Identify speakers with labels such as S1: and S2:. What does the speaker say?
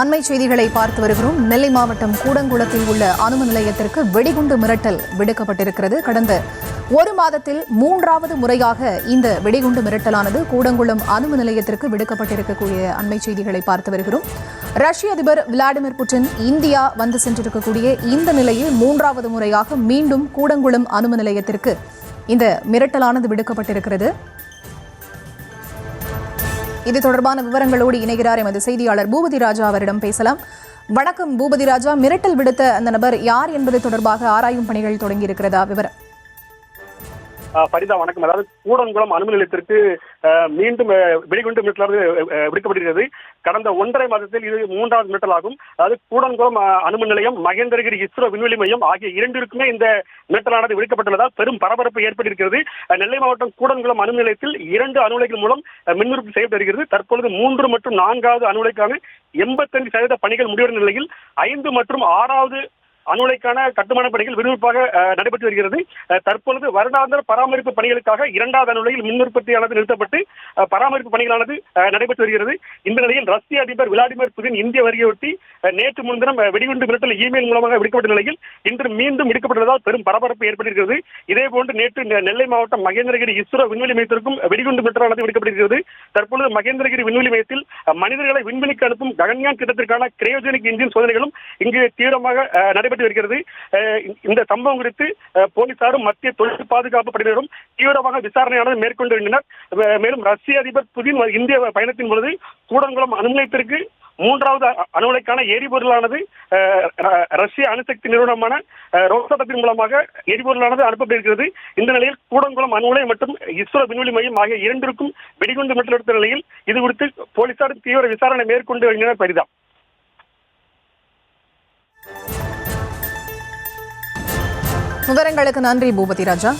S1: அண்மை செய்திகளை பார்த்து வருகிறோம். நெல்லை மாவட்டம் கூடங்குளத்தில் உள்ள அணுமின் நிலையத்திற்கு வெடிகுண்டு மிரட்டல் விடுக்கப்பட்டிருக்கிறது. கடந்த ஒரு மாதத்தில் 3வது முறையாக இந்த வெடிகுண்டு மிரட்டலானது கூடங்குளம் அணுமின் நிலையத்திற்கு விடுக்கப்பட்டிருக்கக்கூடிய அண்மை செய்திகளை பார்த்து வருகிறோம். ரஷ்ய அதிபர் விளாடிமிர் புட்டின் இந்தியா வந்து சென்றிருக்கக்கூடிய இந்த நிலையில் 3வது முறையாக மீண்டும் கூடங்குளம் அணுமின் நிலையத்திற்கு இந்த மிரட்டலானது விடுக்கப்பட்டிருக்கிறது. இது தொடர்பான விவரங்களோடு இணைகிறார் எமது செய்தியாளர் பூபதி ராஜா. அவரிடம் பேசலாம். வணக்கம் பூபதி ராஜா. மிரட்டல் விடுத்த அந்த நபர் யார் என்பது தொடர்பாக ஆராயும் பணிகள் தொடங்கி இருக்கிறதா? விவரம்.
S2: பரிதா, வணக்கம். அதாவது கூடங்குளம் அணுமின் நிலையத்திற்கு மீண்டும் வெடிகுண்டு மிரட்டலானது விடுக்கப்பட்டிருக்கிறது. கடந்த 1.5 மாதத்தில் இது 3வது மிரட்டல் ஆகும். அதாவது கூடங்குளம் அணுமின் நிலையம், மகேந்திரகிரி இஸ்ரோ விண்வெளி மையம் ஆகிய இரண்டிற்குமே இந்த மிரட்டலானது விடுக்கப்பட்டுள்ளதால் பெரும் பரபரப்பு ஏற்பட்டிருக்கிறது. நெல்லை மாவட்டம் கூடங்குளம் அணுமின் நிலையத்தில் 2 அணு உலைகள் மூலம் மின் உற்பத்தி செய்யப்பட்டு வருகிறது. தற்பொழுது 3 மற்றும் 4வது அணு உலைக்கான 85% பணிகள் முடிவடைந்த நிலையில் 5 மற்றும் 6வது அணு உலைக்கான கட்டுமான பணிகள் விறுவிறுப்பாக நடைபெற்று வருகிறது. தற்பொழுது வருடாந்திர பராமரிப்பு பணிகளுக்காக 2வது அணு உலையில் மின் உற்பத்தியானது நிறுத்தப்பட்டு பராமரிப்பு பணிகளானது நடைபெற்று வருகிறது. இந்த நிலையில் ரஷ்ய அதிபர் விளாடிமிர் புட்டின் இந்திய வருகையொட்டி நேற்று முன்தினம் வெடிகுண்டு மிரட்டல் இமெயில் மூலமாக விடுக்கப்பட்ட நிலையில் இன்று மீண்டும் விடுக்கப்பட்டதால் பெரும் பரபரப்பு ஏற்பட்டிருக்கிறது. இதேபோன்று நேற்று நெல்லை மாவட்டம் மகேந்திரகிரி இஸ்ரோ விண்வெளி மையத்திற்கும் வெடிகுண்டு மிரட்டலானது விடுக்கப்பட்டிருக்கிறது. தற்பொழுது மகேந்திரகிரி விண்வெளி மையத்தில் மனிதர்களை விண்வெளிக்கு அனுப்பும் ககன்யான் திட்டத்திற்கான கிரையோஜெனிக் இன்ஜின் சோதனைகளும் இங்கு தீவிரமாக நடைபெற்று வருகிறது. இந்த சம்பவம் குறித்து போலீசாரும் மத்திய தொழில் பாதுகாப்பு படையினரும் தீவிரமாக விசாரணையானது மேற்கொண்டு வருகின்றனர். மேலும் ரஷ்ய அதிபர் புதின் இந்திய பயணத்தின் பொழுது கூடங்குளம் அணு நிலையத்திற்கு 3வது அணு உலைக்கான எரிபொருளானது ரஷ்ய அணுசக்தி நிறுவனமான ரோசாட்டத்தின் மூலமாக எரிபொருளானது அனுப்பப்பட்டிருக்கிறது. இந்த நிலையில் கூடங்குளம் அணு உலை மற்றும் இஸ்ரோ விண்வெளி மையம் ஆகிய இரண்டிற்கும் வெடிகுண்டு மிரட்டல் எடுத்த நிலையில் இது குறித்து போலீசார் தீவிர விசாரணை மேற்கொண்டு வருகின்றனர். பரிதா.
S1: விவரங்களுக்கு நன்றி பூபதி ராஜா.